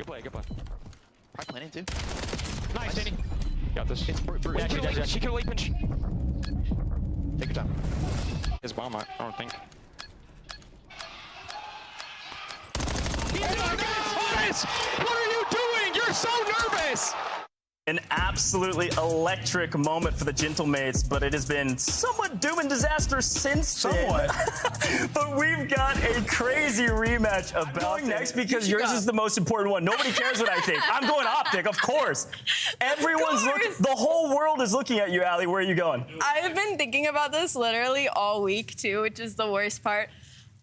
play, good play. Probably planning too. Nice, Danny. Got this. It's Bruce. Yeah, she can late pinch. Take your time. His bomb, I don't think. What are you doing? You're so nervous! An absolutely electric moment for the Gentlemates, but it has been somewhat doom and disaster since then. But we've got a crazy rematch about next because yours is the most important one. Nobody cares what I think. I'm going OpTic, of course. Everyone's looking. The whole world is looking at you, Allie. Where are you going? I've been thinking about this literally all week too, which is the worst part.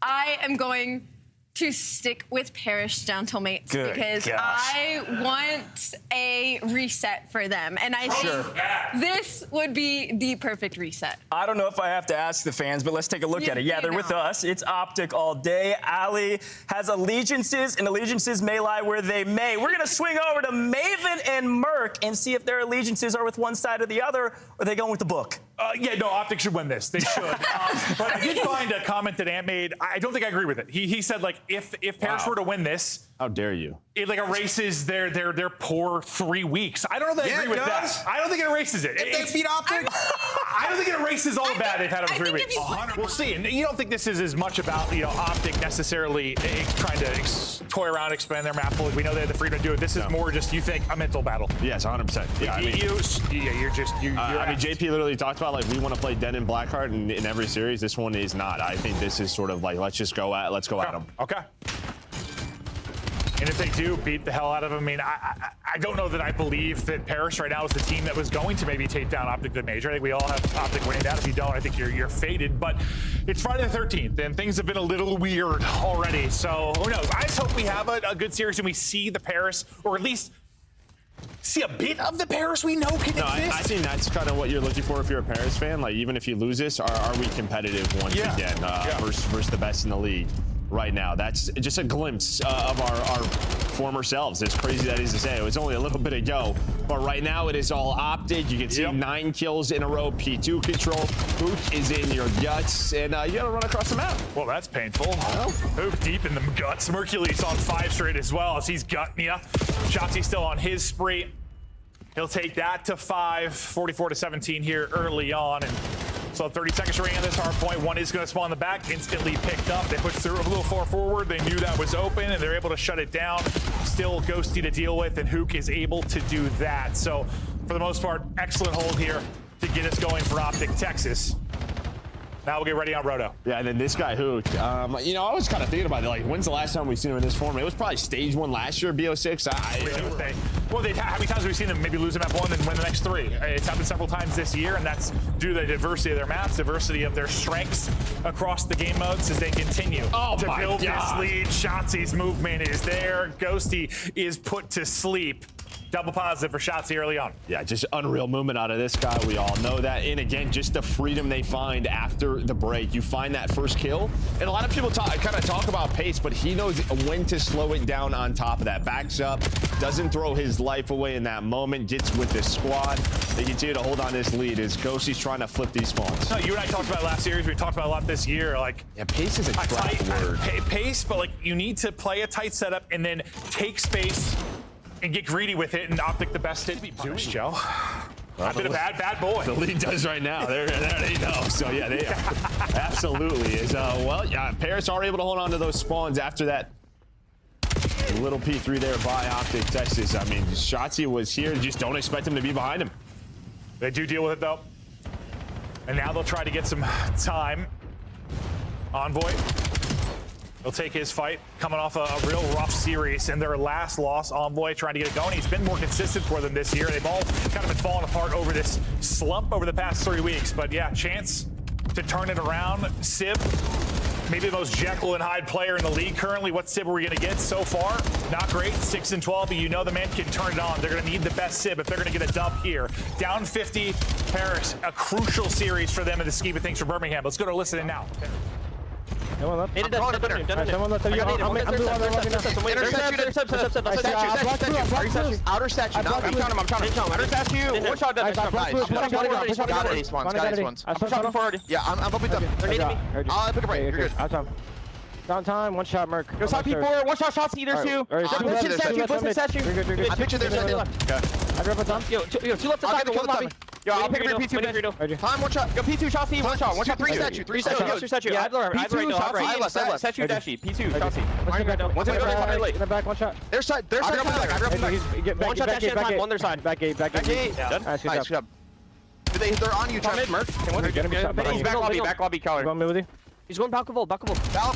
I am going to stick with Parish Gentlemates because I want a reset for them. And I think this would be the perfect reset. I don't know if I have to ask the fans, but let's take a look at it. Yeah, they're with us. It's OpTic all day. Ali has allegiances, and allegiances may lie where they may. We're going to swing over to Maven and Merc and see if their allegiances are with one side or the other, or are they going with the book? Yeah, no, OpTic should win this. They should. But I did find a comment that Ant made. I don't think I agree with it. He said, like, if Paris were to win this, how dare you? It like erases their poor 3 weeks. I don't know that I agree with that. I don't think it erases it. If they beat OpTic, I don't think it erases all the bad they've had over 3 weeks. We'll see. And you don't think this is as much about OpTic necessarily trying to toy around, expand their map fully. We know they have the freedom to do it. This is more just, you think, a mental battle. Yes, 100%. Yeah, I mean, I mean, JP literally talked about, like, we want to play Den and Blackheart in every series. This one is not. I think this is sort of like, let's go at them. Okay. And if they do beat the hell out of them, I mean, I don't know that I believe that Paris right now is the team that was going to maybe take down OpTic the Major. I think we all have OpTic winning that. If you don't, I think you're faded. But it's Friday the 13th, and things have been a little weird already. So who knows? I just hope we have a good series and we see the Paris, or at least see a bit of the Paris we know can exist. I think that's kind of what you're looking for if you're a Paris fan. Like, even if you lose this, are we competitive once again versus the best in the league right now? That's just a glimpse of our former selves. As crazy that is to say, it was only a little bit ago, but right now it is all OpTic. You can see 9 kills in a row, P2 control. Huke is in your guts, and you gotta run across the map. Well, that's painful. Huke deep in the guts. Mercules on 5 straight as well as he's gutting ya. Shotzi still on his spree. He'll take that to 5, 44-17 here early on, and so 30 seconds remaining on this hard point. One is going to spawn in the back, instantly picked up. They pushed through a little far forward. They knew that was open, and they're able to shut it down. Still Ghosty to deal with, and Huke is able to do that. So for the most part, excellent hold here to get us going for OpTic Texas. Now we'll get ready on Roto. Yeah, and then this guy, Huke, you know, I was kind of thinking about it. Like, when's the last time we've seen him in this form? It was probably stage 1 last year, BO6. Well, how many times have we seen them maybe lose a map 1 and win the next 3? It's happened several times this year, and that's due to the diversity of their maps, diversity of their strengths across the game modes as they continue to build this lead. Shotzi's movement is there. Ghosty is put to sleep. Double positive for Shotzi early on. Yeah, just unreal movement out of this guy. We all know that. And again, just the freedom they find after the break. You find that first kill. And a lot of people kind of talk about pace, but he knows when to slow it down on top of that. Backs up, doesn't throw his life away in that moment, gets with the squad. They continue to hold on this lead as Ghosty's trying to flip these spawns. No, you and I talked about it last series. We talked about it a lot this year. Like, yeah, pace is a trap word. Pace, but like you need to play a tight setup and then take space and get greedy with it, and OpTic the best it be punished, Joe. I've been a bad boy. The league does right now. There they know. So yeah, they absolutely is. Well, yeah, Paris are able to hold on to those spawns after that little P3 there by OpTic Texas. I mean, Shotzi was here. Just don't expect him to be behind him. They do deal with it though, and now they'll try to get some time. Envoy. He'll take his fight, coming off a real rough series, and their last loss, Envoy, trying to get it going. He's been more consistent for them this year. They've all kind of been falling apart over this slump over the past 3 weeks. But yeah, chance to turn it around. Sib, maybe the most Jekyll and Hyde player in the league currently. What Sib are we going to get so far? Not great, 6-12, but you know the man can turn it on. They're going to need the best Sib if they're going to get a dub here. Down 50, Paris, a crucial series for them in the scheme of things for Birmingham. Let's go to listen in now. Intercept Outer statue. Now I'm trying to. Outer statue. One shot dead. Nice. Got it. Ace ones. Yeah, I'm up with them. They're needing me. I'll pick a break. You're good. Downtime, one shot, Merc. Go side P4, one shot, shots either two. Push in statue, push in statue. I picture there's a left. I grab a dump. Yo, two left side, one lobby. Yo, I'll pick up your P2. Time, one shot. Go P2, shots, one shot, one shot, Three statue. Yeah, P2, shots, statue, dashy, P2, shots. One's in the back, one shot. Their side. I grab him back. One shot, dashy, time, on their side. Back gate. Nice, good job. They're on you, Travis. Merc. He's back lobby, Keller. Going mid with you. He's going Balcavol. Balk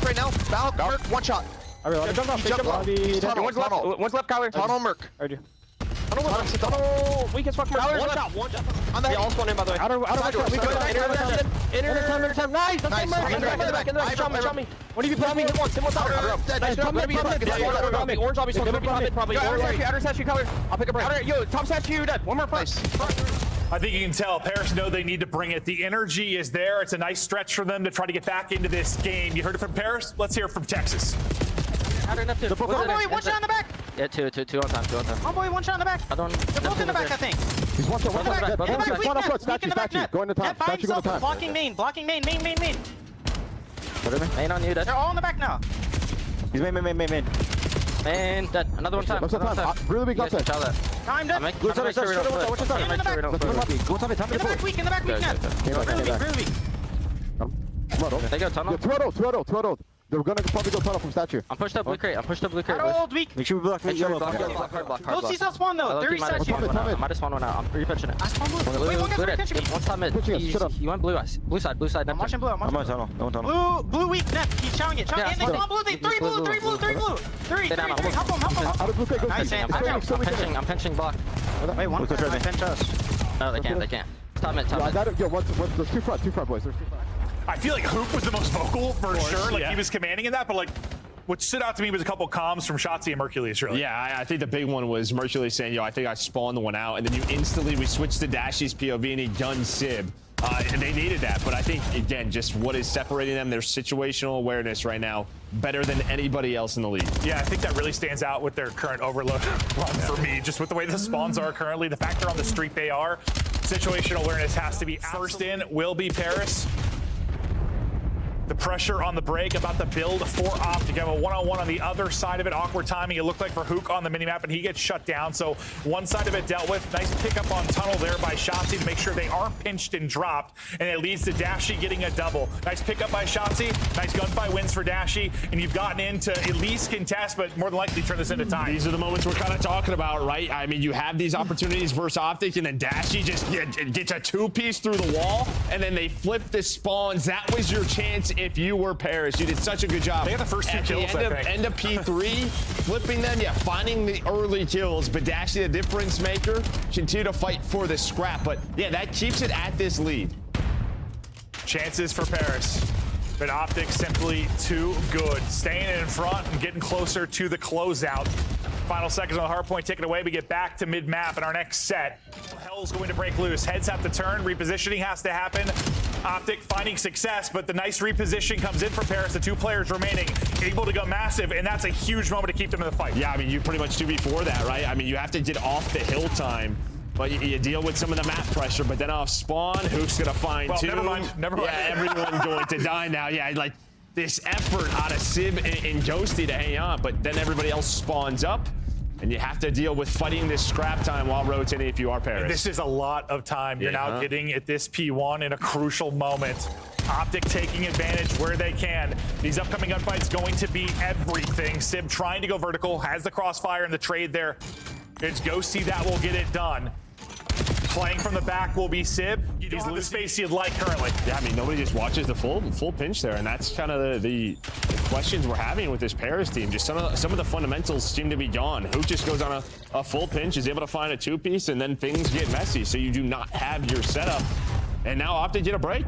right now. Balk, Merc, one shot. I realize. One's left, Kyler. Tunnel, Merc. Heard you. Tunnel, weak as fuck, Merc. One shot. On the Yeah, all spawn in, by the way. Outer time. Nice. Shot me. What do you put me? One tower. Orange lobby, probably. Outer statue, Kyler. I'll pick a break. Yo, top statue, dead. One more place. I think you can tell Paris know they need to bring it. The energy is there. It's a nice stretch for them to try to get back into this game. You heard it from Paris. Let's hear it from Texas. Neptune. Envoy, one shot in the back. Yeah, two on time. Envoy, one shot in the back. They're both in the back, I think. He's one shot. Statue. Go in the top. By Statue, go in the himself, top. blocking main. Main on you, dead. They're all in the back now. He's main. Main, dead. Another one time. Really big upset. Time dead. In the back weak now. Really weak. They go tunnel. Two. They're gonna probably go tunnel from statue. I'm pushed up blue crate. Old weak. Make sure we block yellow. Don't see self spawn though. 30 statue. I might have spawned one out. I'm repitching it. I spawned blue. Wait, one guy's repitching me. One top mid. You went blue side. I'm watching blue. I'm on tunnel. No tunnel. Blue weak. Next. He's chowing it. And they spawn blue. Three blue. Three. Help him. Out of blue crate, go Nice, stand. I'm pinching block. Wait, one person might pinch us. No, they can't. Top mid. I got it. Yo, there's two front, boys. There's two front. I feel like Huke was the most vocal for sure. Like he was commanding in that, but like what stood out to me was a couple comms from Shotzi and Mercules, really. Yeah, I think the big one was Mercules saying, yo, I think I spawned the one out, and then we switched to Dashy's POV and he gunned Sib. And they needed that, but I think, again, just what is separating them, their situational awareness right now, better than anybody else in the league. Yeah, I think that really stands out with their current overload run for me. Just with the way the spawns are currently, the fact they're on the streak they are, situational awareness has to be first in, will be Paris. The pressure on the break, about to build for OpTic. You have a one-on-one on the other side of it. Awkward timing, it looked like for Huke on the minimap, and he gets shut down. So one side of it dealt with. Nice pickup on tunnel there by Shotzi to make sure they aren't pinched and dropped. And it leads to Dashy getting a double. Nice pickup by Shotzi. Nice gunfight wins for Dashy. And you've gotten into at least contest, but more than likely turn this into time. These are the moments we're kind of talking about, right? I mean, you have these opportunities versus OpTic, and then Dashy just gets a two-piece through the wall, and then they flip the spawns. That was your chance if you were Paris. You did such a good job. They got the first two kills, I think. End of P3, flipping them, finding the early kills, but Dashy, the difference maker, continue to fight for the scrap. But yeah, that keeps it at this lead. Chances for Paris, but OpTic simply too good. Staying in front and getting closer to the closeout. Final seconds on the hard point, take it away. We get back to mid-map in our next set. Hell's going to break loose. Heads have to turn. Repositioning has to happen. OpTic finding success, but the nice reposition comes in for Paris. The two players remaining able to go massive, and that's a huge moment to keep them in the fight. Yeah, I mean, you pretty much do before that, right? I mean, you have to get off the hill time. But you deal with some of the map pressure, but then off spawn, Huke's gonna find two. Never mind. Yeah, everyone going to die now. Yeah, like this effort out of Sib and Ghosty to hang on, but then everybody else spawns up, and you have to deal with fighting this scrap time while rotating if you are Paris. This is a lot of time you're now getting at this P1 in a crucial moment. OpTic taking advantage where they can. These upcoming gunfights going to be everything. Sib trying to go vertical, has the crossfire and the trade there. It's Ghosty that will get it done. Playing from the back will be Sib. He's the space you'd like currently. Yeah, I mean, nobody just watches the full pinch there, and that's kind of the questions we're having with this Paris team. Just some of the fundamentals seem to be gone. Huke just goes on a full pinch, is able to find a two-piece, and then things get messy, so you do not have your setup. And now OpTic get a break.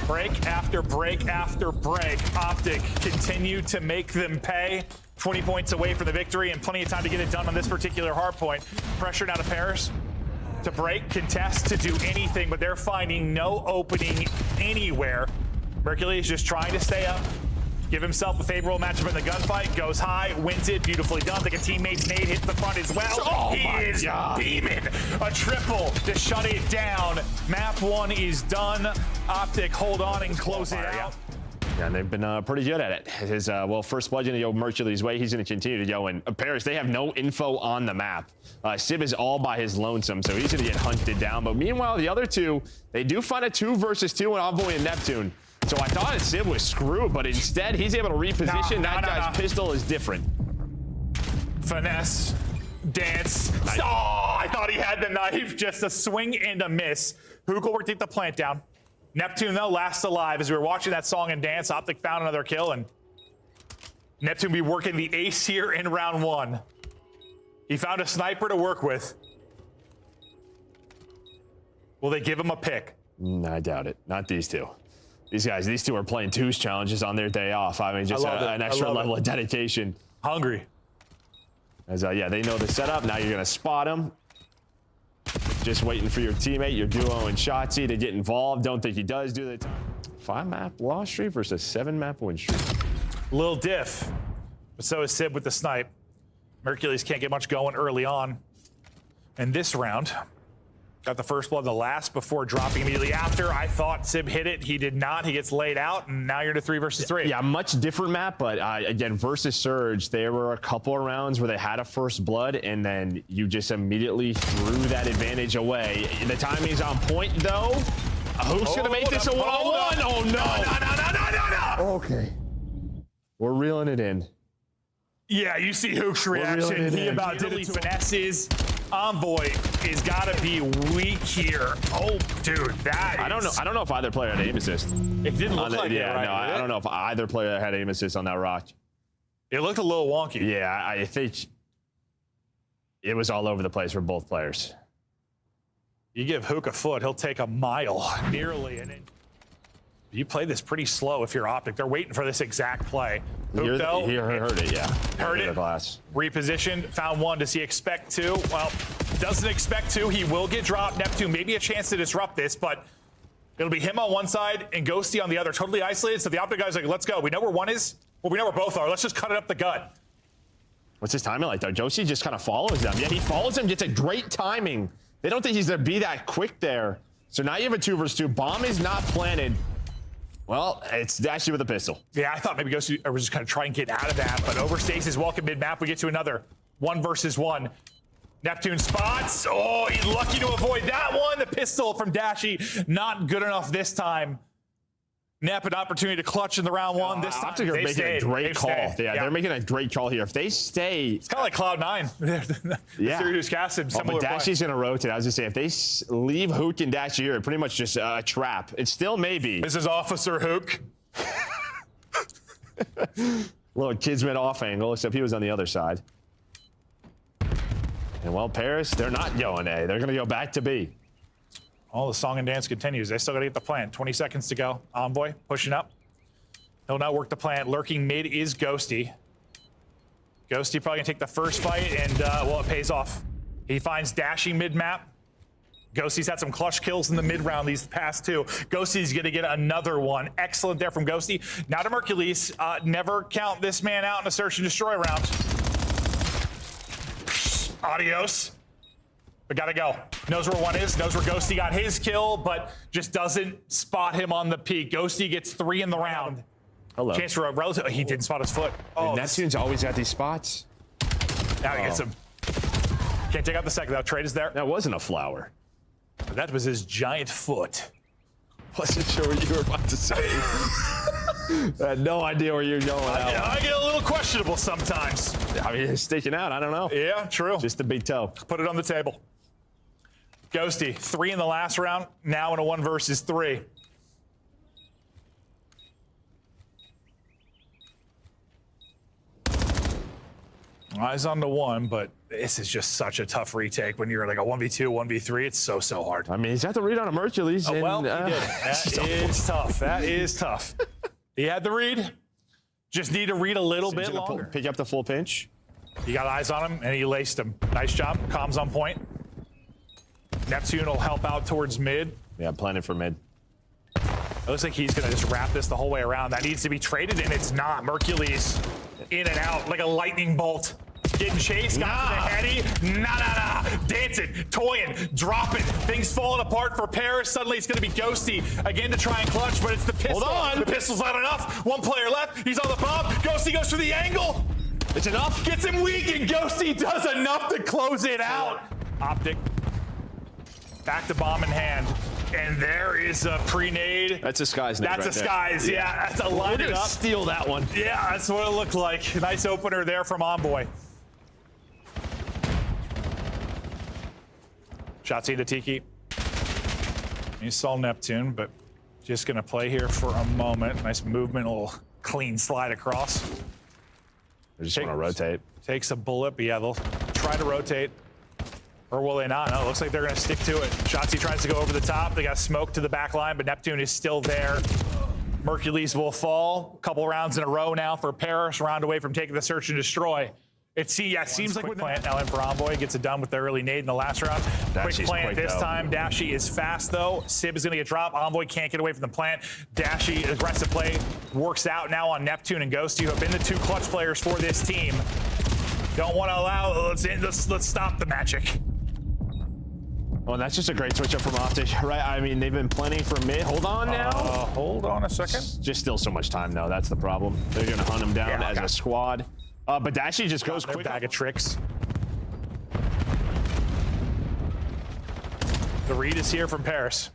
Break after break after break. OpTic continue to make them pay. 20 points away from the victory and plenty of time to get it done on this particular hard point. Pressure now to Paris to break, contest, to do anything, but they're finding no opening anywhere. Mercules just trying to stay up, give himself a favorable matchup in the gunfight, goes high, wins it, beautifully done. Like a teammate's nade hits the front as well. Oh he is beaming. A triple to shut it down. Map 1 is done. OpTic hold on and close it out. Yeah, and they've been pretty good at it. His first blood gonna go Mercules' way. He's gonna continue to go. And Paris, they have no info on the map. Sib is all by his lonesome, so he's gonna get hunted down. But meanwhile, the other two, they do find a 2 versus 2 in Envoy and Neptune. So I thought Sib was screwed, but instead he's able to reposition. That guy's pistol is different. Finesse, dance. Nice. Oh, I thought he had the knife. Just a swing and a miss. Huke will take the plant down. Neptune, though, last alive. As we were watching that song and dance, OpTic found another kill, and Neptune be working the ace here in round 1. He found a sniper to work with. Will they give him a pick? I doubt it. Not these two. These two are playing twos challenges on their day off. I mean, just an extra level of dedication. Hungry. As yeah, they know the setup. Now you're gonna spot them. Just waiting for your teammate, your duo, and Shotzi to get involved. Don't think he does do the time. 5-map loss streak versus 7-map win streak. Little diff. But so is Sib with the snipe. Mercules can't get much going early on. And this round, got the first blood, the last before dropping immediately after. I thought Sib hit it. He did not. He gets laid out, and now you're in a 3 versus 3. Yeah, much different map, but again, versus Surge, there were a couple of rounds where they had a first blood, and then you just immediately threw that advantage away. The timing's on point, though. Who's going to make this a one-on-one? Oh, no. No. Okay. We're reeling it in. Yeah, you see Huke's reaction. He about did it. Finesses. Envoy is gotta be weak here. Oh, dude, that I don't know if either player had aim assist. It didn't look like it, yeah, right? No, I don't know if either player had aim assist on that rock. It looked a little wonky. Yeah, I think it was all over the place for both players. You give Huke a foot, he'll take a mile, nearly. And you play this pretty slow if you're OpTic. They're waiting for this exact play. Huke, though, he heard it, yeah. Heard it. Glass. Repositioned, found one. Does he expect 2? Well, doesn't expect 2. He will get dropped. Neptune, maybe a chance to disrupt this, but it'll be him on one side and Ghosty on the other, totally isolated. So the OpTic guy's like, let's go. We know where one is. Well, we know where both are. Let's just cut it up the gut. What's his timing like, though? Ghosty just kind of follows them. Yeah, he follows him, gets a great timing. They don't think he's going to be that quick there. So now you have a 2 versus 2. Bomb is not planted. Well, it's Dashy with a pistol. Yeah, I thought maybe Ghosty was just going to try and get out of that, but overstays his welcome mid-map. We get to another 1 versus 1. Neptune spots. Oh, he's lucky to avoid that one. The pistol from Dashy, not good enough this time. Nep an opportunity to clutch in the round 1. This time they're making a great call. Yeah, they're making a great call here. If they stay, it's kind of like Cloud9. Yeah, Sirius Cassim. But Dashy's going to rotate. I was going to say, if they leave Huke and Dashy here, pretty much just a trap. It still may be. This is Officer Huke. Little Kismet off angle, except he was on the other side. And well, Paris, they're not going A. They're going to go back to B. All the song and dance continues. They still got to get the plant. 20 seconds to go. Envoy pushing up. He'll now work the plant. Lurking mid is Ghosty. Ghosty probably gonna take the first fight, and well, it pays off. He finds Dashy mid-map. Ghosty's had some clutch kills in the mid-round these past 2. Ghosty's gonna get another one. Excellent there from Ghosty. Now to Mercules. Never count this man out in a search and destroy round. Adios. But gotta go. Knows where one is, knows where Ghosty got his kill, but just doesn't spot him on the peak. Ghosty gets 3 in the round. Hello. Chance for a relative. He didn't spot his foot. Oh, Neptune's always got these spots. Now he gets him. Can't take out the second, though. Trade is there. That wasn't a flower. That was his giant foot. Wasn't sure what you were about to say. I had no idea where you're going. I get a little questionable sometimes. I mean, it's sticking out. I don't know. Yeah, true. Just the big toe. Put it on the table. Ghosty, 3 in the last round, now in a 1 versus 3. Eyes on the 1, but this is just such a tough retake when you're like a 1v2, 1v3. It's so hard. I mean, he's got the read on a Mercules. Well, he did. That is tough. That is tough. He had the read. Just need to read a little bit longer. Pick up the full pinch. He got eyes on him, and he laced him. Nice job. Comms on point. Neptune will help out towards mid. Yeah, planning for mid. It looks like he's going to just wrap this the whole way around. That needs to be traded, and it's not. Mercules in and out like a lightning bolt. Getting chased, got to the heady. Nah. Dancing, toying, dropping. Things falling apart for Paris. Suddenly it's going to be Ghosty again to try and clutch, but it's the pistol. Hold on. The pistol's not enough. One player left. He's on the bomb. Ghosty goes for the angle. It's enough. Gets him weak, and Ghosty does enough to close it out. OpTic. Back to bomb in hand. And there is a pre-nade. That's a Skies nade. That's a Skies, yeah. That's a line it up. Steal that one. Yeah, that's what it looked like. Nice opener there from Envoy. Shots into Tiki. He saw Neptune, but just gonna play here for a moment. Nice movement, a little clean slide across. They just want to rotate. Takes a bullet, but yeah, they'll try to rotate. Or will they not? No, it looks like they're going to stick to it. Shotzzy tries to go over the top. They got smoke to the back line, but Neptune is still there. Mercules will fall. A couple rounds in a row now for Paris. Round away from taking the search and destroy. It seems like with plant now in for Envoy. Gets it done with the early nade in the last round. Quick plant this time. Dashy is fast, though. Sib is going to get dropped. Envoy can't get away from the plant. Dashy, aggressive play, works out now on Neptune and Ghosty, who have been the two clutch players for this team. Don't want to allow, let's stop the magic. Well, that's just a great switch up from OpTic, right? I mean, they've been planning for mid. Hold on now. Hold on a second. Just still so much time, though. That's the problem. They're going to hunt him down as a squad. But Dashy just goes quick. Bag of tricks. The read is here from Paris.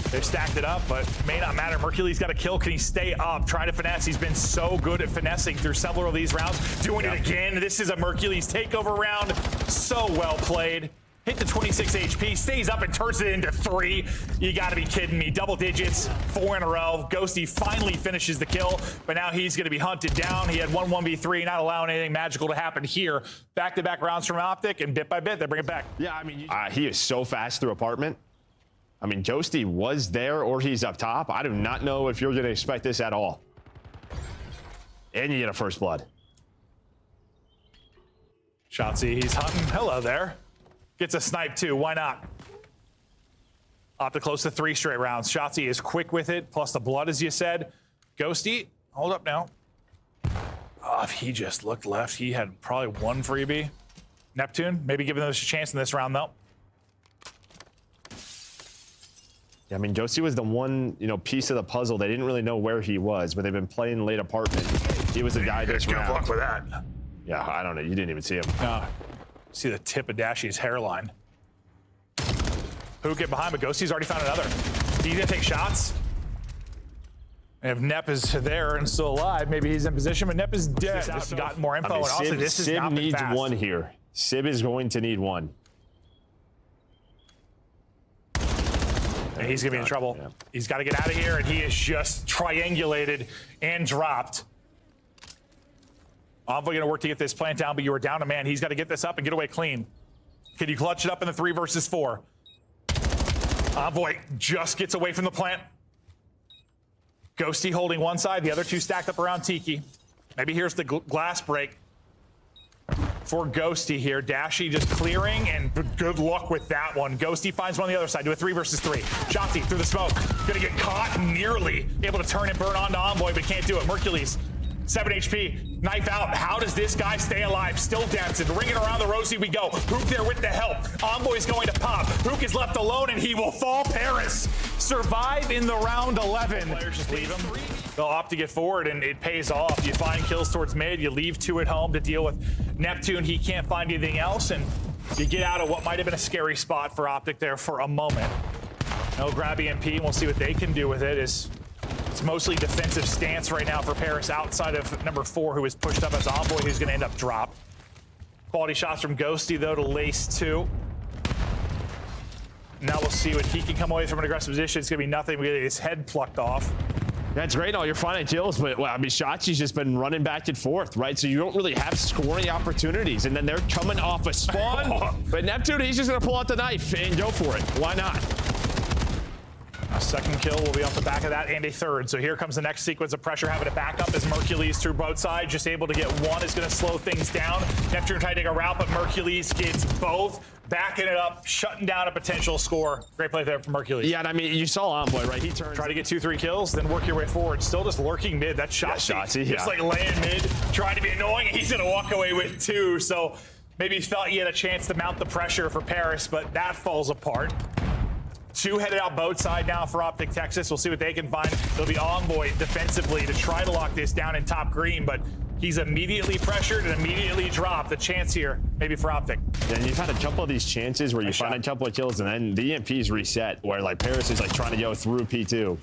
They've stacked it up, but may not matter. Mercules got a kill. Can he stay up? Trying to finesse. He's been so good at finessing through several of these rounds. Doing it again. This is a Mercules takeover round. So well played. Hit the 26 HP, stays up and turns it into 3. You gotta be kidding me. Double digits, 4 in a row. Ghosty finally finishes the kill, but now he's gonna be hunted down. He had 1v3, not allowing anything magical to happen here. Back-to-back rounds from OpTic, and bit by bit, they bring it back. Yeah, I mean, he is so fast through apartment. I mean, Ghosty was there or he's up top. I do not know if you're gonna expect this at all. And you get a first blood. Shotzzy, he's hunting. Hello there. Gets a snipe too, why not? OpTic close to 3 straight rounds. Shotzzy is quick with it, plus the blood, as you said. Ghosty, hold up now. Oh, if he just looked left, he had probably 1 freebie. Neptune, maybe giving us a chance in this round, though. Yeah, I mean, Ghosty was the one, piece of the puzzle. They didn't really know where he was, but they've been playing late apartment. He was the guy this round. Good luck with that. Yeah, I don't know. You didn't even see him. See the tip of Dashy's hairline. Huke get behind, but Ghosty's already found another. He's gonna take shots. And if Nep is there and still alive, maybe he's in position, but Nep is dead. This has gotten more info, and also this is not needs fast. 1 here. Sib is going to need 1. And he's gonna be in trouble. Yeah. He's got to get out of here, and he is just triangulated and dropped. Envoy gonna work to get this plant down, but you are down a man. He's got to get this up and get away clean. Can you clutch it up in the 3 versus 4? Envoy just gets away from the plant. Ghosty holding one side, the other 2 stacked up around Tiki. Maybe here's the glass break for Ghosty here. Dashy just clearing, and good luck with that one. Ghosty finds one on the other side, do a 3 versus 3. Shotzzy through the smoke, gonna get caught, nearly able to turn and burn onto Envoy, but can't do it. Mercules, 7 HP, knife out. How does this guy stay alive? Still dancing, ringing around the rosy we go. Huke there with the help. Envoy's going to pop. Huke is left alone, and he will fall. Paris survive in the round 11. Players just leave him. They'll opt to get forward, and it pays off. You find kills towards mid, you leave 2 at home to deal with Neptune. He can't find anything else, and you get out of what might have been a scary spot for OpTic there for a moment. No grab EMP, and we'll see what they can do with it. It's mostly defensive stance right now for Paris, outside of number 4, who is pushed up as Envoy, who's going to end up dropped. Quality shots from Ghosty, though, to lace 2. Now we'll see what he can come away from an aggressive position. It's going to be nothing. We get his head plucked off. That's great, all your finite kills, but well, I mean, Shotzzy's just been running back and forth, right? So you don't really have scoring opportunities, and then they're coming off a spawn. But Neptune, he's just going to pull out the knife and go for it. Why not? A second kill will be off the back of that, and a third. So here comes the next sequence of pressure, having to back up as Mercules through both sides, just able to get one is going to slow things down. Neptune trying to take a route, but Mercules gets both, backing it up, shutting down a potential score. Great play there from Mercules. Yeah, and I mean, you saw Envoy, right? He turned. Try to get 2-3 kills, then work your way forward. Still just lurking mid. That's Shotsy. Just like laying mid, trying to be annoying, and he's going to walk away with 2. So maybe he felt he had a chance to mount the pressure for Paris, but that falls apart. 2 headed out both side now for OpTic Texas. We'll see what they can find. It'll be Envoy defensively to try to lock this down in top green, but he's immediately pressured and immediately dropped. The chance here, maybe for OpTic. And you've had a couple of these chances where you find a couple of kills and then the EMP's reset, where like Paris is like trying to go through P2.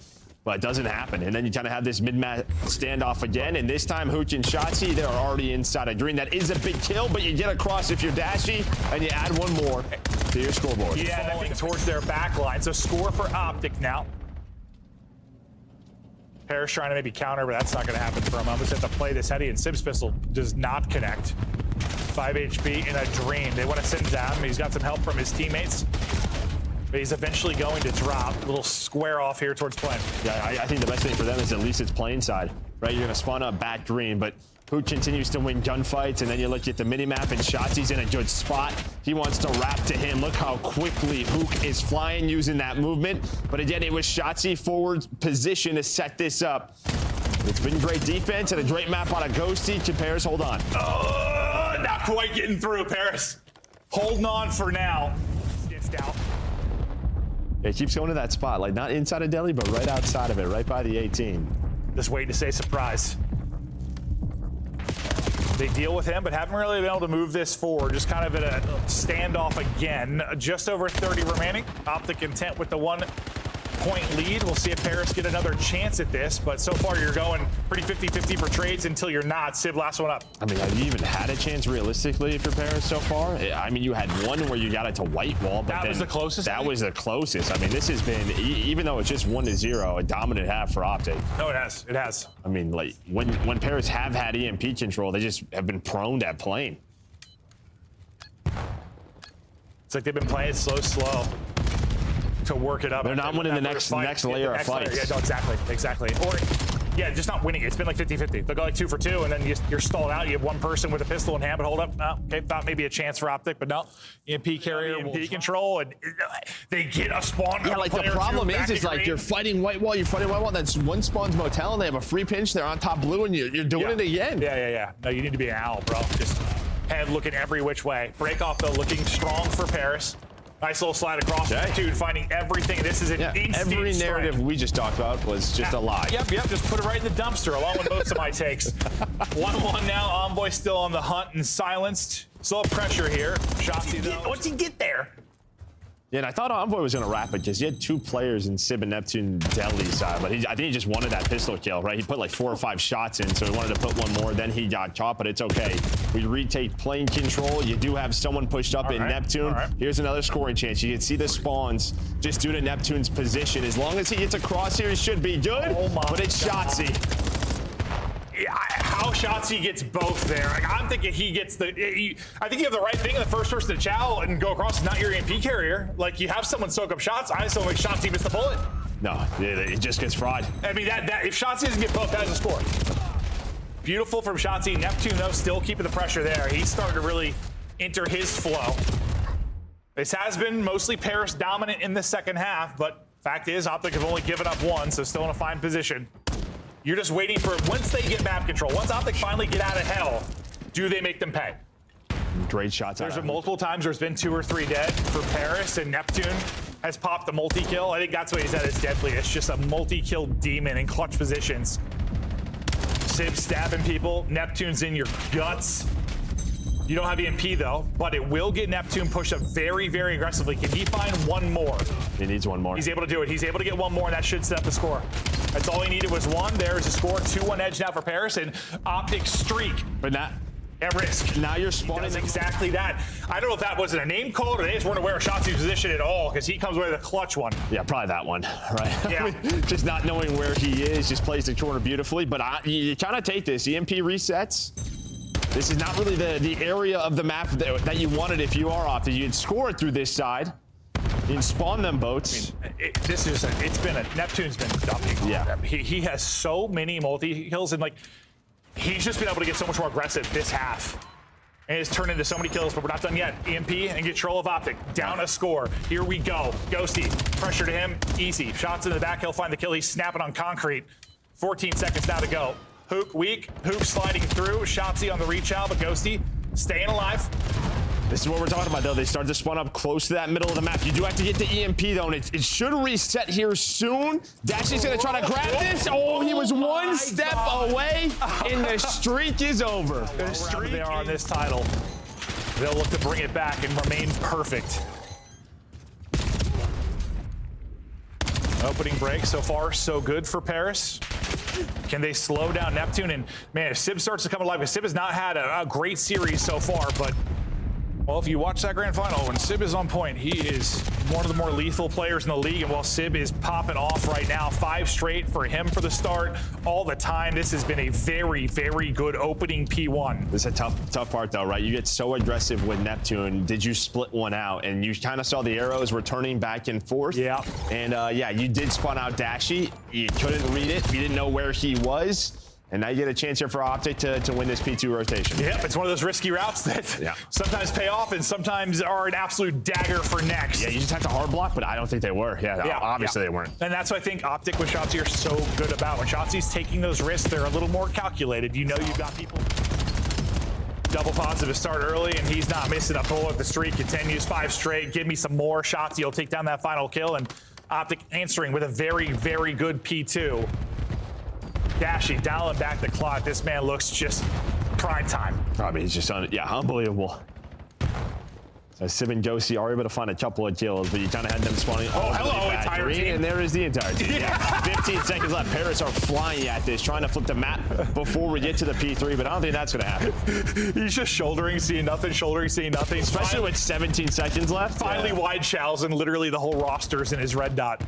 But it doesn't happen. And then you kind of have this mid-match standoff again. And this time, Huke and Shotsy, they're already inside of green. That is a big kill, but you get across if you're dashy, and you add one more to your scoreboard. Yeah, and I think towards their back line. So score for OpTic now. Paris trying to maybe counter, but that's not going to happen for him. I'm just have to play this heady, and Sib's pistol does not connect. 5 HP in a dream. They want to send down. He's got some help from his teammates. But he's eventually going to drop. A little square off here towards plane. Yeah, I think the best thing for them is at least it's plane side, right? You're going to spawn up back green, but Huke continues to win gunfights, and then you look at the minimap, and Shotsy's in a good spot. He wants to wrap to him. Look how quickly Huke is flying using that movement. But again, it was Shotsy forward position to set this up. It's been great defense and a great map on a Ghosty. Can Paris hold on? Not quite getting through, Paris. Holding on for now. Sniffed out. It keeps going to that spot, like not inside of Delhi, but right outside of it, right by the 18. Just waiting to say surprise. They deal with him, but haven't really been able to move this forward. Just kind of in a standoff again. Just over 30 remaining. OpTic content with the 1-point lead. We'll see if Paris get another chance at this, but so far you're going pretty 50-50 for trades until you're not. Sib, last one up. I mean, have you even had a chance realistically if you're Paris so far? I mean, you had one where you got it to white wall, but that was the closest. That was the closest. I mean, this has been, even though it's just 1-0, a dominant half for OpTic. No, it has. It has. I mean, like when Paris have had EMP control, they just have been prone to playing. It's like they've been playing slow. To work it up. They're not winning the next layer of fights. Yeah, no, exactly. Or, yeah, just not winning. It's been like 50-50. They'll go like 2 for 2, and then you're stalled out. You have one person with a pistol in hand, but hold up. No, okay, thought maybe a chance for OpTic, but no. EMP carrier, EMP control, and they get a spawn. Yeah, like the problem is like you're fighting white wall, then one spawns motel, and they have a free pinch. They're on top blue, and you're doing it again. Yeah. No, you need to be an owl, bro. Just head looking every which way. Break off though, looking strong for Paris. Nice little slide across. Dude, finding everything. This is an instant every narrative we just talked about was just a lie. Yep. Just put it right in the dumpster, along with most of my takes. 1-1 now. Envoy still on the hunt and silenced. Still pressure here. Shotsy, though. Once he get there. Yeah, and I thought Envoy was going to wrap it because he had 2 players in Sib and Neptune Delhi side, but I think he just wanted that pistol kill, right? He put like 4 or 5 shots in, so he wanted to put one more. Then he got caught, but it's okay. We retake plane control. You do have someone pushed up in Neptune. Here's another scoring chance. You can see the spawns just due to Neptune's position. As long as he gets across here, he should be good, but it's Shotsy. Yeah, how Shotsy gets both there. Like, I'm thinking he gets I think you have the right thing. The first person to chow and go across is not your EMP carrier. Like, you have someone soak up shots. I just don't think Shotsy missed the bullet. No, it just gets fried. I mean, that if Shotsy doesn't get both, that is a score. Beautiful from Shotsy. Neptune, though, still keeping the pressure there. He's starting to really enter his flow. This has been mostly Paris dominant in the second half, but fact is, OpTic have only given up 1, so still in a fine position. You're just waiting for, once they get map control, once OpTic finally get out of hell, do they make them pay? Great shots. There's been multiple times there's been 2 or 3 dead for Paris, and Neptune has popped the multi-kill. I think that's what he's at his deadliest, just a multi-kill demon in clutch positions. Sib stabbing people, Neptune's in your guts. You don't have EMP though, but it will get Neptune pushed up very, very aggressively. Can he find one more? He needs one more. He's able to do it. He's able to get one more, and that should set up the score. That's all he needed was 1. There's a score. 2-1 edge now for Paris, and OpTic streak. But not at risk. Now you're spawning. He does exactly that. I don't know if that wasn't a name call or they just weren't aware of Shotsy's position at all, because he comes away with a clutch one. Yeah, probably that one, right? Yeah. I mean, just not knowing where he is, just plays the corner beautifully. But you kind of take this. EMP resets. This is not really the area of the map that you wanted if you are OpTic. You'd score it through this side. You can spawn them boats. Neptune's been dumping. Yeah. He has so many multi-kills, and like, he's just been able to get so much more aggressive this half. And it's turned into so many kills, but we're not done yet. EMP and control of OpTic. Down a score. Here we go. Ghosty. Pressure to him. Easy. Shots in the back. He'll find the kill. He's snapping on concrete. 14 seconds now to go. Huke weak. Huke sliding through. Shotzi on the reach out, but Ghosty staying alive. This is what we're talking about, though. They start to spawn up close to that middle of the map. You do have to get to EMP, though, and it should reset here soon. Dashy's going to try to grab this. Oh, he was one step away, and the streak is over. The streak they are on this title. They'll look to bring it back and remain perfect. Opening break so far, so good for Paris. Can they slow down Neptune? And man, if Sib starts to come alive, because Sib has not had a great series so far, but well, if you watch that grand final, when Sib is on point, he is one of the more lethal players in the league. And while Sib is popping off right now, 5 straight for him for the start all the time. This has been a very, very good opening P1. This is a tough part, though, right? You get so aggressive with Neptune. Did you split one out? And you kind of saw the arrows returning back and forth. Yeah. And yeah, you did spawn out Dashy. You couldn't read it. You didn't know where he was. And now you get a chance here for OpTic to win this P2 rotation. Yep, it's one of those risky routes that sometimes pay off and sometimes are an absolute dagger for next. Yeah, you just have to hard block, but I don't think they were. Yeah, obviously they weren't. And that's what I think OpTic with Shotzi are so good about. When Shotzi's taking those risks, they're a little more calculated. You know you've got people double positive to start early, and he's not missing a bullet. The streak continues 5 straight. Give me some more. Shotzi will take down that final kill, and OpTic answering with a very, very good P2. Dashy dialing back the clock. This man looks just prime time. I mean, he's just unbelievable. So Sib and Ghosty are able to find a couple of kills, but you kind of had them spawning. Oh, hello, entire team. And there is the entire team. Yeah. 15 seconds left. Paris are flying at this, trying to flip the map before we get to the P3, but I don't think that's going to happen. He's just shouldering, seeing nothing, shouldering, seeing nothing. Especially with 17 seconds left. Finally, wide chows, and literally the whole roster's in his red dot.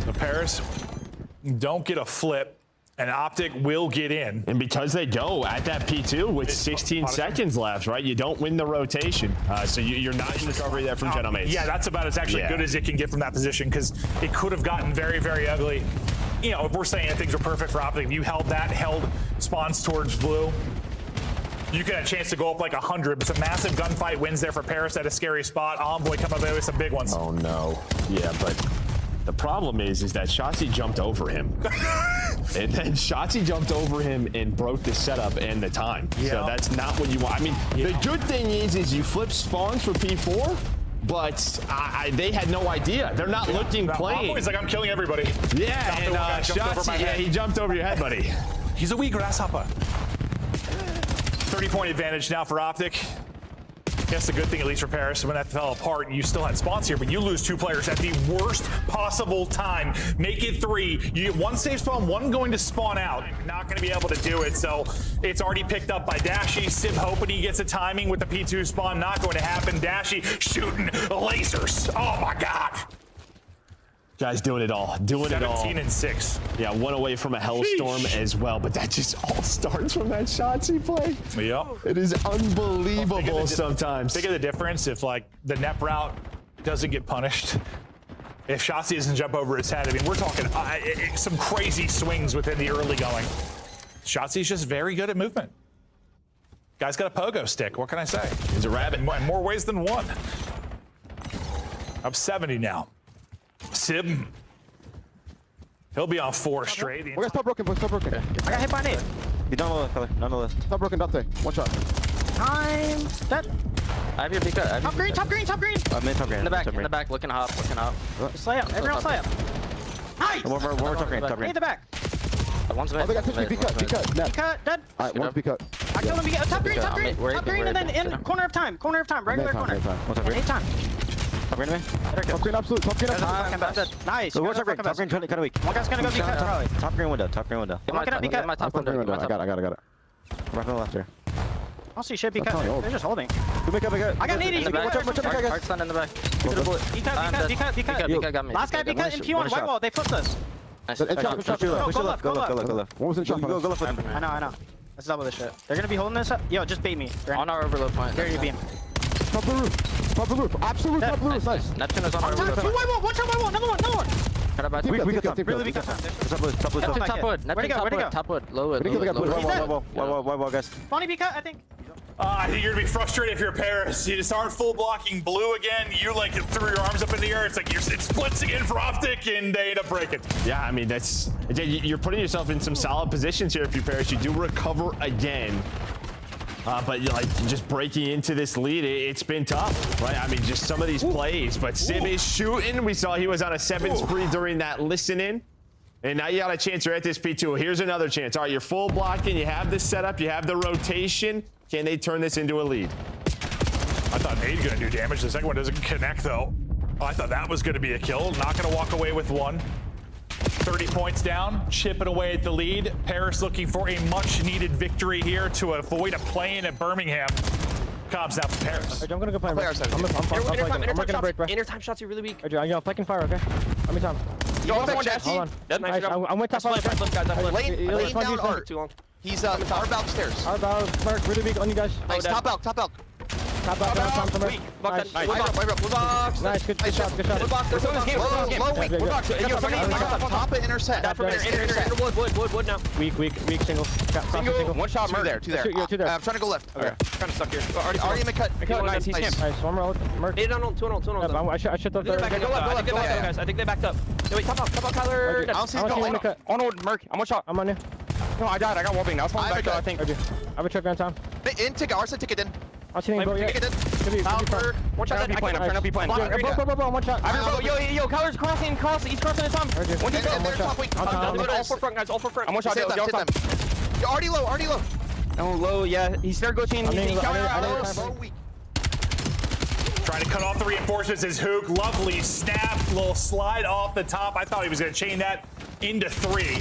The Paris don't get a flip, and OpTic will get in. And because they go at that P2 with 16 seconds left, right? You don't win the rotation, so you're not in recovery there from Gentlemates. Yeah, that's about as actually good as it can get from that position, because it could have gotten very, very ugly. You know, if we're saying that things are perfect for OpTic, if you held spawns towards blue, you could have a chance to go up like 100, but some massive gunfight wins there for Paris at a scary spot. Envoy coming up with some big ones. Oh, no. Yeah, but the problem is that Shotzi jumped over him. And then Shotzi jumped over him and broke the setup and the time. Yeah. So that's not what you want. I mean, the good thing is you flip spawns for P4, but they had no idea. They're not looking playing. He's like, I'm killing everybody. Yeah, and Shotzi, he jumped over your head, buddy. He's a wee grasshopper. 30-point advantage now for OpTic. That's the good thing, at least for Paris. When that fell apart, you still had spawns here, but you lose 2 players at the worst possible time. Make it 3. You get 1 safe spawn, 1 going to spawn out. You're not going to be able to do it, so it's already picked up by Dashy. Sib hoping he gets a timing with the P2 spawn. Not going to happen. Dashy shooting lasers. Oh, my God. Guys doing it all. Doing it all. 17 and 6. Yeah, 1 away from a hellstorm as well, but that just all starts from that Shotzi play. Yep. It is unbelievable sometimes. Think of the difference if, like, the Nep route doesn't get punished. If Shotzi doesn't jump over his head, I mean, we're talking some crazy swings within the early going. Shotzi's just very good at movement. Guy's got a pogo stick. What can I say? He's a rabbit. In more ways than one. Up 70 now. Sib. He'll be on 4 straight. We're gonna stop broken, I got hit by Nate. You don't know the color. None of this. Stop broken, Dante. 1 shot. Time. Dead. I have your peek cut. Top green. I'm in top green. In the back, looking hop. Just lay up. Everyone else lay up. Nice. One more top green. Hey, the back. One's mid. Oh, they got 50. Peek cut. Peek cut. Dead. All right, one's peek cut. I killed him. Top green, and then in corner of time. Regular corner. And 8 time. Top green to me. Top green absolute. Top green absolute. Nice. Top green kind of weak. One guy's gonna go be cut probably. Top green window. One gonna be cut. My top window. I got it. Right from the left here. I'll see shit be cut. They're just holding. Make up. I got nades. Hard stun in the back. Be cut. Got me. Last guy be cut in P1. White wall. They flipped us. Nice. Go left. Go left. One was in shot. Go left. I know. Let's double this shit. They're gonna be holding this up. Yo, just bait me. On our overload point. Here you beam. Top blue roof. Top blue roof. Absolute top blue roof. Nice. Neptune is on our overload Two point. white wall. One shot white wall. Another one. Cut up by We two. got Really weak. Top blue. Top blue. Neptune top wood. Where'd he go? Where'd he go? Top wood. Low wood. Where'd he go? He's Whoa, guys. Bonnie B cut, I think. I think you're gonna be frustrated if you're Paris. You start full blocking blue again. You like threw your arms up in the air. It's like it splits again for OpTic, and they end up breaking. Yeah, I mean you're putting yourself in some solid positions here if you Paris. You do recover again. But just breaking into this lead, it's been tough, right? I mean, just some of these plays. But Sim is shooting. We saw he was on a 7 spree during that listen-in. And now you got a chance. You're at this P2. Here's another chance. All right, you're full blocking. You have this setup. You have the rotation. Can they turn this into a lead? I thought Nade's gonna do damage. The second one doesn't connect, though. Oh, I thought that was gonna be a kill. Not gonna walk away with one. 30 points down, chipping away at the lead. Paris looking for a much-needed victory here to avoid a play-in at Birmingham. Comes now for Paris. I'm gonna go play. I'm gonna break, bro. Inner time shots are really weak. I'm flanking fire, okay? How many time? Yo, Hold on. Nice. I went top fire. Laying down art. Too long. He's our bow stairs. Our bow, Mark, really weak on you guys. Nice, top out. Top out, down, from Weak. Nice. Nice. Nice, good shot. Wood box. There's someone's game. Low, weak. Wood box. Yo, somebody Top of intercept. That from inner wood now. Weak, single. Single. One shot. Two there. Two there. I'm trying to go left. Okay. Trying to suck here. Already cut. Nice. He's camp. Nice, one more. Merc. 8 on 2 on. I should throw Go back. Guys. I think they backed up. No, wait, top out, Tyler. I don't see him going. On Merc. I'm one shot. I'm on you. No, I died. I got wallbang. Now it's back though, I think. I have a trip on time. In ticket. Arson ticket in. I'll see you, bro. Yeah. Ticket in. One shot. I'm trying to be playing. Bro, one shot. Yo, Kyler's crossing. He's crossing the top. One shot. All for front, guys. All for front. I'm one shot. You're already low. Oh, low. Yeah, he started glitching. Low, weak. Trying to cut off the reinforcements is Huke. Lovely snap, little slide off the top. I thought he was going to chain that into 3.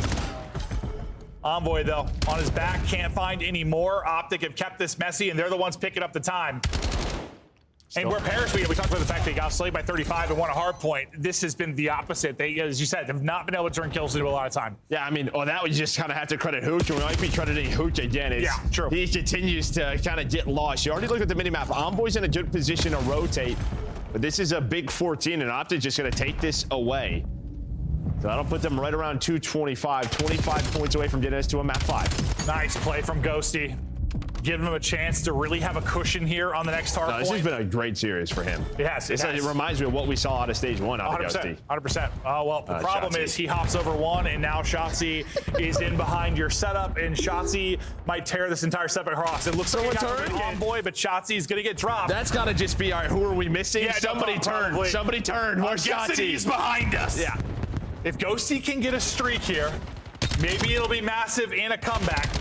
Envoy, though, on his back, can't find any more. OpTic have kept this messy, and they're the ones picking up the time. And where Paris, we talked about the fact they got slayed by 35 and won a hard point. This has been the opposite. They, as you said, have not been able to turn kills into a lot of time. Yeah, I mean, that would just kind of have to credit Huke, and we might be crediting Huke again. Yeah, true. He continues to kind of get lost. You already looked at the minimap. Envoy's in a good position to rotate, but this is a big 14, and OpTic just going to take this away. So that'll put them right around 225, 25 points away from getting us to a map 5. Nice play from Ghosty. Giving him a chance to really have a cushion here on the next hard point. This has been a great series for him. It has. It reminds me of what we saw out of stage 1 out of Ghosty. 100%. Well, the problem is he hops over 1, and now Shotzi is in behind your setup, and Shotzi might tear this entire setup across. It looks like he got a Envoy, but Shotzi is going to get dropped. That's got to just be, all right, who are we missing? Yeah, Somebody turn. Somebody turn. Where's Shotzi? He's behind us. Yeah. If Ghosty can get a streak here, maybe it'll be massive and a comeback.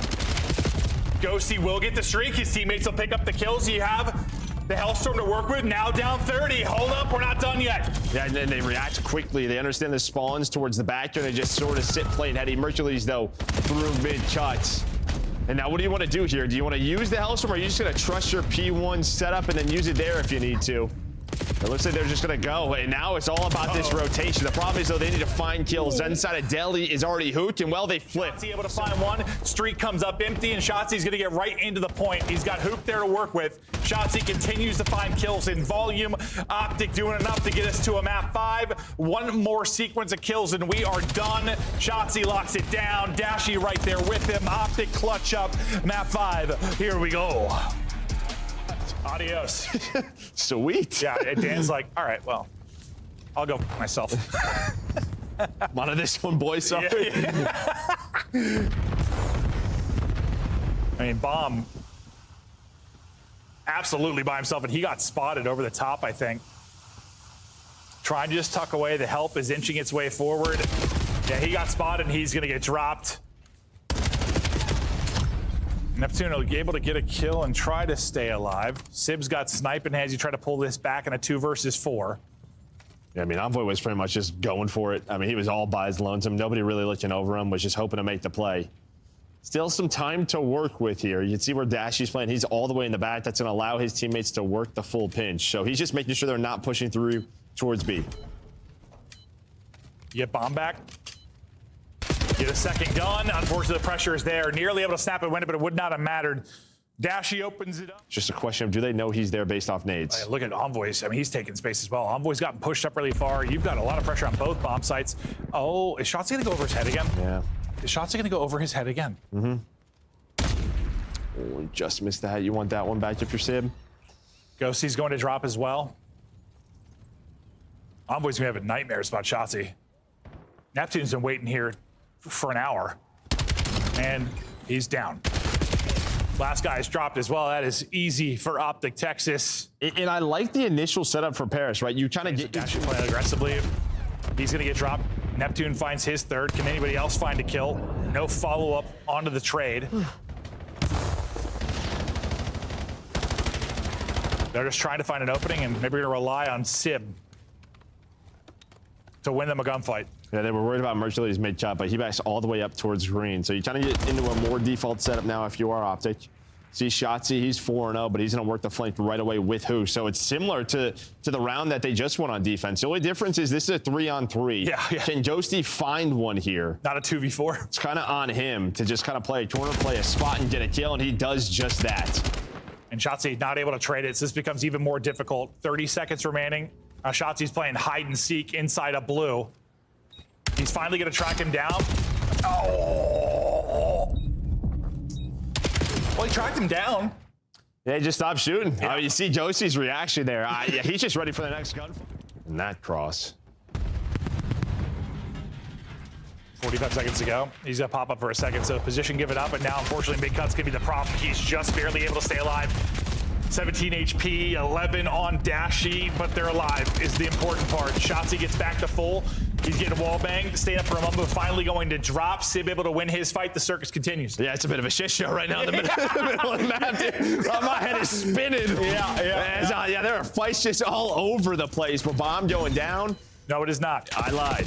Ghosty will get the streak. His teammates will pick up the kills. You have the Hellstorm to work with. Now down 30. Hold up, we're not done yet. Yeah, and then they react quickly. They understand the spawns towards the back, and they just sort of sit plate heady. Mercules, though, through mid-cuts. And now what do you want to do here? Do you want to use the Hellstorm, or are you just going to trust your P1 setup and then use it there if you need to? It looks like they're just going to go, and now it's all about this rotation. The problem is, though, they need to find kills. Inside of Delhi is already Huke, and, well, they flip. Shotzi able to find one. Streak comes up empty, and Shotzi's going to get right into the point. He's got Huke there to work with. Shotzi continues to find kills in volume. OpTic doing enough to get us to a map 5. One more sequence of kills, and we are done. Shotzi locks it down. Dashy right there with him. OpTic clutch up map 5. Here we go. Adios. Sweet. Yeah, and Dan's like, all right, well, I'll go myself. One of this one, boy, sorry. Yeah. I mean, Bomb absolutely by himself, and he got spotted over the top, I think. Trying to just tuck away. The help is inching its way forward. Yeah, he got spotted, and he's going to get dropped. Neptune will be able to get a kill and try to stay alive. Sib's got snipe in hands. You try to pull this back in a 2 versus 4. Yeah, I mean, Envoy was pretty much just going for it. I mean, he was all by his lonesome. Nobody really looking over him, was just hoping to make the play. Still some time to work with here. You can see where Dashy's playing. He's all the way in the back. That's going to allow his teammates to work the full pinch. So he's just making sure they're not pushing through towards B. You get Bomb back. Get a second gun. Unfortunately, the pressure is there. Nearly able to snap and win it, but it would not have mattered. Dashy opens it up. Just a question of, do they know he's there based off nades? Look at Envoy's. I mean, he's taking space as well. Envoy's gotten pushed up really far. You've got a lot of pressure on both bomb sites. Oh, is Shotzi going to go over his head again? Yeah. Is Shotzi going to go over his head again? Mm-hmm. Oh, just missed that. You want that one back if you're Sib? Ghosty's going to drop as well. Envoy's going to have nightmares about Shotzi. Neptune's been waiting here for an hour. And he's down. Last guy's dropped as well. That is easy for OpTic Texas. And I like the initial setup for Paris, right? You kind of get Dash playing aggressively. He's going to get dropped. Neptune finds his third. Can anybody else find a kill? No follow-up onto the trade. They're just trying to find an opening, and maybe we're going to rely on Sib to win them a gunfight. Yeah, they were worried about Mercules mid-shot, but he backs all the way up towards green. So you kind of get into a more default setup now if you are OpTic. See Shotzi, he's 4-0, but he's going to work the flank right away with Huke. So it's similar to the round that they just won on defense. The only difference is this is a 3-on-3. Yeah. Can Ghosty find one here? Not a 2v4. It's kind of on him to just kind of play a corner, play a spot, and get a kill, and he does just that. And Shotzi not able to trade it, so this becomes even more difficult. 30 seconds remaining. Shotzi's playing hide and seek inside a blue. He's finally going to track him down. Oh! Well, he tracked him down. Yeah, he just stopped shooting. Yeah. You see Ghosty's reaction there. Yeah, he's just ready for the next gun. And that cross. 45 seconds to go. He's going to pop up for a second, so position given up, and now, unfortunately, mid-cut's going to be the problem. He's just barely able to stay alive. 17 HP, 11 on Dashy, but they're alive is the important part. Shotzi gets back to full. He's getting a wall bang, staying up for a moment, but finally going to drop. Sib able to win his fight. The circus continues. Yeah, it's a bit of a shit show right now in the middle of the map, dude. My head is spinning. Yeah, there are fights just all over the place, but bomb going down. No, it is not. I lied.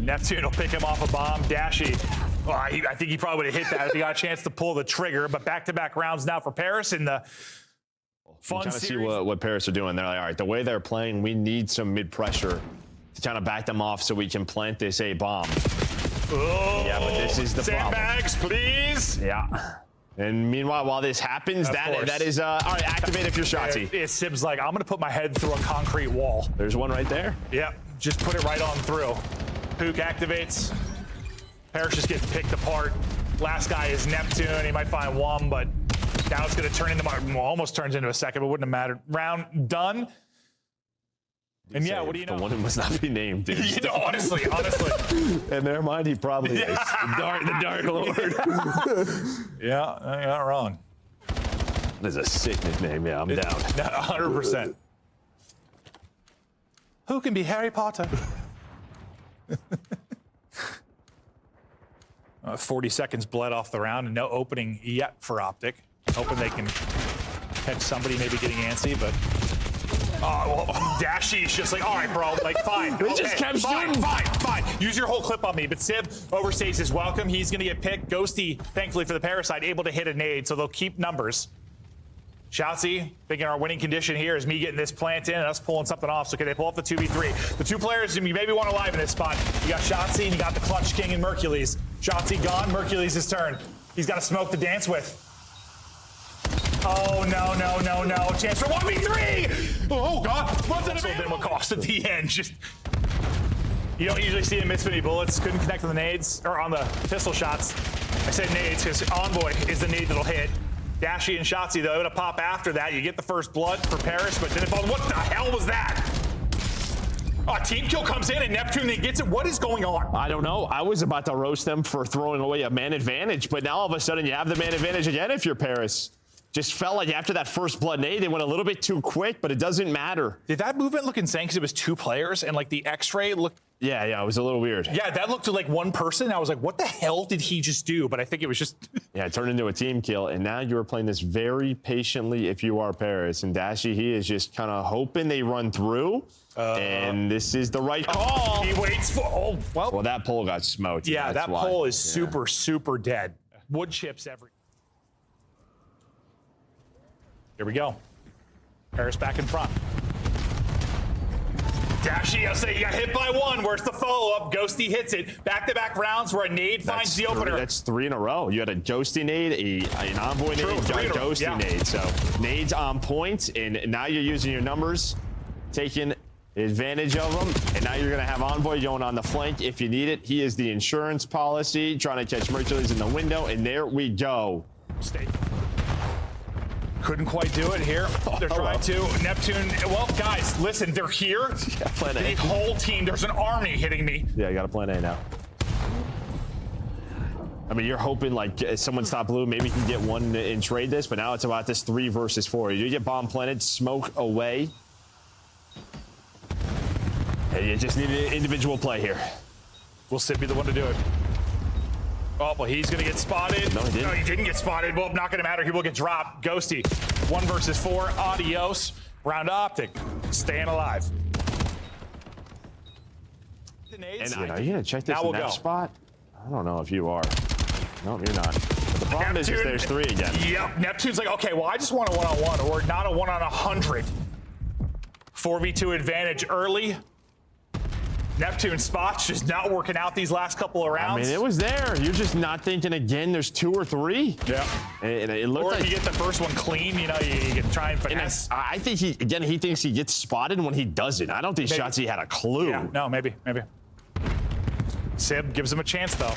Neptune will pick him off a bomb. Dashy, well, I think he probably would have hit that if he got a chance to pull the trigger, but back-to-back rounds now for Paris in the fun series. See what Paris are doing. They're like, all right, the way they're playing, we need some mid-pressure to kind of back them off so we can plant this A bomb. Oh, yeah, but this is the sandbags, please. Yeah. And meanwhile, while this happens, that is all right, activate if you're Shotzi. It's Sib's like, I'm going to put my head through a concrete wall. There's one right there. Yep, just put it right on through. Huke activates. Paris just getting picked apart. Last guy is Neptune. He might find one, but now it's going to turn into almost turns into a second, but wouldn't have mattered. Round done. And yeah, what do you know? The one who must not be named, dude. You know, honestly. In their mind, he probably is. The Dark Lord. Yeah, you're not wrong. That is a sick nickname. Yeah, I'm down. 100%. Who can be Harry Potter? 40 seconds bled off the round and no opening yet for OpTic. Hoping they can catch somebody maybe getting antsy, but Dashy's just like, all right, bro, like, fine. They just kept shooting. Fine. Use your whole clip on me, but Sib overstays his welcome. He's going to get picked. Ghosty, thankfully for the Parasite, able to hit a nade, so they'll keep numbers. Shotzi, thinking our winning condition here is me getting this plant in and us pulling something off. So can they pull off the 2v3? The two players you maybe want to live in this spot. You got Shotzi and you got the Clutch King and Mercules. Shotzi gone, Mercules his turn. He's got a smoke to dance with. Oh, no. Chance for 1v3! Oh, God. What's it been what cost at the end? Just, you don't usually see him miss many bullets. Couldn't connect on the nades, or on the pistol shots. I said nades because Envoy is the nade that'll hit. Dashy and Shotzi, though, to pop after that. You get the first blood for Paris, but then it falls. What the hell was that? A team kill comes in and Neptune then gets it. What is going on? I don't know. I was about to roast them for throwing away a man advantage, but now all of a sudden you have the man advantage again if you're Paris. Just felt like after that first blood nade, they went a little bit too quick, but it doesn't matter. Did that movement look insane because it was two players and like the X-ray looked... Yeah, it was a little weird. Yeah, that looked like one person. I was like, what the hell did he just do? But I think it was just... Yeah, it turned into a team kill, and now you're playing this very patiently if you are Paris. And Dashy, he is just kind of hoping they run through, and this is the right call. He waits for... Well, that pole got smoked. Yeah, that pole is super dead. Wood chips every... Here we go. Paris back in front. Dashy, I'll say you got hit by one. Where's the follow-up? Ghosty hits it. Back-to-back rounds where a nade finds the opener. That's 3 in a row. You had a Ghosty nade, an Envoy nade, a Ghosty nade. So nades on point, and now you're using your numbers, taking advantage of them, and now you're going to have Envoy going on the flank if you need it. He is the insurance policy, trying to catch Mercules in the window, and there we go. Couldn't quite do it here. They're trying to. Neptune, well, guys, listen, they're here. Plan A. The whole team, there's an army hitting me. Yeah, I got a plan A now. I mean, you're hoping like someone's top blue, maybe you can get one and trade this, but now it's about this 3 versus 4. You get bomb planted, smoke away. And you just need an individual play here. Will Sid be the one to do it? Oh, well, he's going to get spotted. No, he didn't. No, he didn't get spotted. Well, not going to matter. He will get dropped. Ghosty, 1 versus 4. Adios. Round OpTic. Staying alive. And are you going to check this next spot? I don't know if you are. No, you're not. But the problem is there's 3 again. Yep. Neptune's like, okay, well, I just want a 1-on-1 or not a 1-on-100. 4v2 advantage early. Neptune spots just not working out these last couple of rounds. I mean, it was there. You're just not thinking again. There's 2 or 3. Yeah. And it looked like if you get the first one clean, you know, you can try and finesse. I think he thinks he gets spotted when he doesn't. I don't think Shotzi had a clue. Yeah, no, maybe. Sib gives him a chance, though.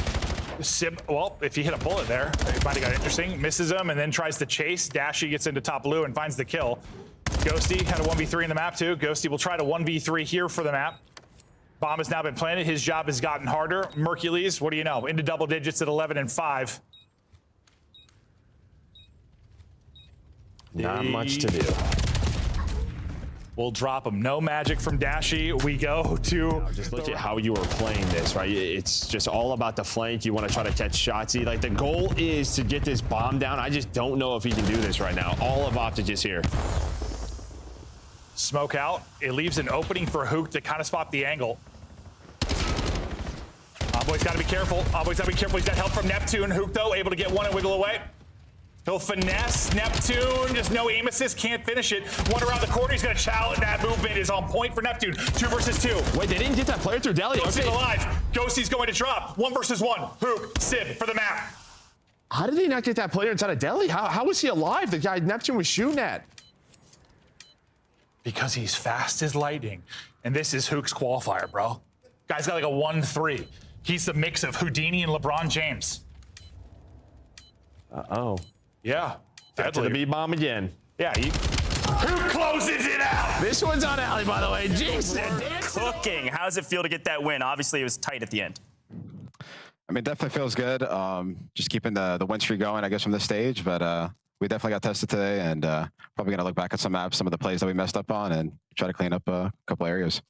Sib, well, if you hit a bullet there, it might have got interesting. Misses him and then tries to chase. Dashy gets into top blue and finds the kill. Ghosty had a 1v3 in the map, too. Ghosty will try to 1v3 here for the map. Bomb has now been planted. His job has gotten harder. Mercules, what do you know? Into double digits at 11 and 5. Not much to do. We'll drop him. No magic from Dashy. We go to... Just look at how you are playing this, right? It's just all about the flank. You want to try to catch Shotzi. Like, the goal is to get this bomb down. I just don't know if he can do this right now. All of OpTic is here. Smoke out. It leaves an opening for Huke to kind of spot the angle. Envoy's got to be careful. Envoy's got to be careful. He's got help from Neptune. Huke, though, able to get one and wiggle away. He'll finesse Neptune. Just no aim assist. Can't finish it. One around the corner. He's going to challenge. That movement is on point for Neptune. 2 versus 2. Wait, they didn't get that player through Deli. Ghosty's alive. Ghosty's going to drop. 1 versus 1. Huke, Sib for the map. How did they not get that player inside of Deli? How was he alive? The guy Neptune was shooting at. Because he's fast as lightning. And this is Huke's qualifier, bro. Guy's got like a 1-3. He's the mix of Houdini and LeBron James. Uh-oh. Yeah. Back to the B-bomb again. Yeah, Huke closes it out! This one's on Alley, by the way. Jinx cooking. How does it feel to get that win? Obviously, it was tight at the end. I mean, definitely feels good. Just keeping the win streak going, I guess, from this stage. But we definitely got tested today, and probably going to look back at some maps, some of the plays that we messed up on, and try to clean up a couple areas.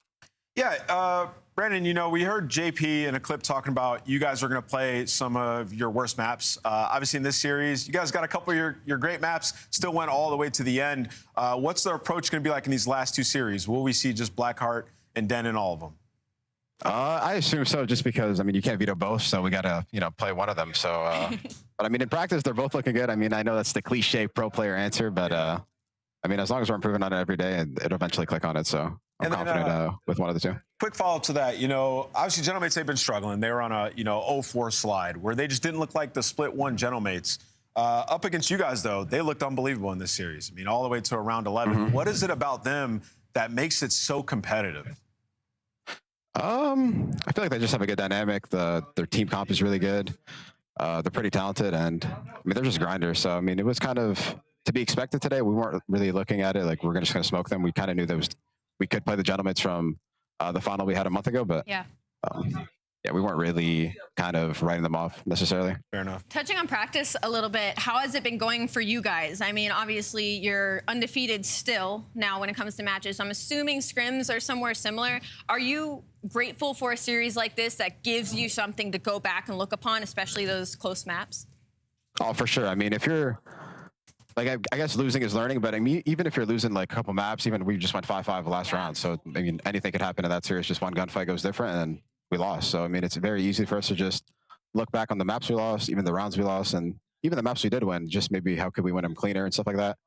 Yeah, Brandon, you know, we heard JP in a clip talking about you guys are going to play some of your worst maps. Obviously, in this series, you guys got a couple of your great maps, still went all the way to the end. What's the approach going to be like in these last 2 series? Will we see just Blackheart and Den in all of them? I assume so, just because, I mean, you can't veto both, so we got to, play one of them. So, but I mean, in practice, they're both looking good. I mean, I know that's the cliche pro player answer, but I mean, as long as we're improving on it every day, it'll eventually click on it. So I'm confident with one of the 2. Quick follow-up to that, obviously Gentlemates, they've been struggling. They were on a, 0-4 slide where they just didn't look like the split 1 Gentlemates. Up against you guys, though, they looked unbelievable in this series. I mean, all the way to around 11. Mm-hmm. What is it about them that makes it so competitive? I feel like they just have a good dynamic. Their team comp is really good. They're pretty talented, and I mean, they're just grinders. So, I mean, it was kind of to be expected today. We weren't really looking at it like we're just going to smoke them. We kind of knew that we could play the Gentlemates from the final we had a month ago, but yeah, we weren't really kind of writing them off necessarily. Fair enough. Touching on practice a little bit, how has it been going for you guys? I mean, obviously you're undefeated still now when it comes to matches. I'm assuming scrims are somewhere similar. Are you grateful for a series like this that gives you something to go back and look upon, especially those close maps? Oh, for sure. I mean, if you're like, I guess losing is learning, but I mean, even if you're losing like a couple maps, even we just went 5-5 last round. So, I mean, anything could happen in that series. Just one gunfight goes different and we lost. So, I mean, it's very easy for us to just look back on the maps we lost, even the rounds we lost, and even the maps we did win, just maybe how could we win them cleaner and stuff like that.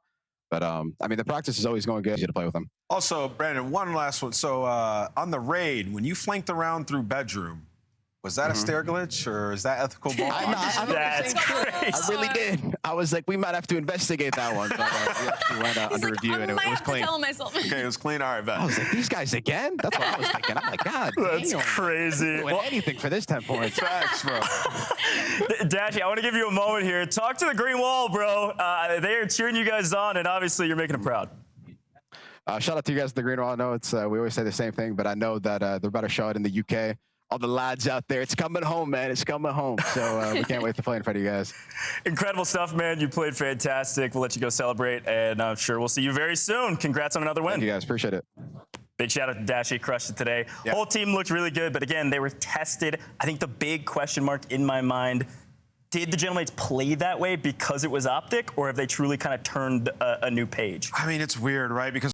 But I mean, the practice is always going good. Easy to play with them. Also, Brandon, one last one. So on the raid, when you flanked around through bedroom, was that a stair glitch or is that ethical ball? That's crazy. I really did. I was like, we might have to investigate that one. But we actually went under review and it was clean. Okay, it was clean. All right, bet. I was like, these guys again? That's what I was thinking. I'm like, God, That's crazy. Well, anything for this 10 points. Facts, bro. Dashy, I want to give you a moment here. Talk to the green wall, bro. They are cheering you guys on, and obviously you're making them proud. Shout out to you guys at the green wall. I know it's we always say the same thing, but I know that they're about to show it in the UK. All the lads out there, it's coming home, man. It's coming home. So we can't wait to play in front of you guys. Incredible stuff, man. You played fantastic. We'll let you go celebrate, and I'm sure we'll see you very soon. Congrats on another win. Thank you guys. Appreciate it. Big shout out to Dashy. Crushed it today. Whole team looked really good, but again, they were tested. I think the big question mark in my mind, did the Gentlemates play that way because it was OpTic, or have they truly kind of turned a new page? I mean, it's weird, right? Because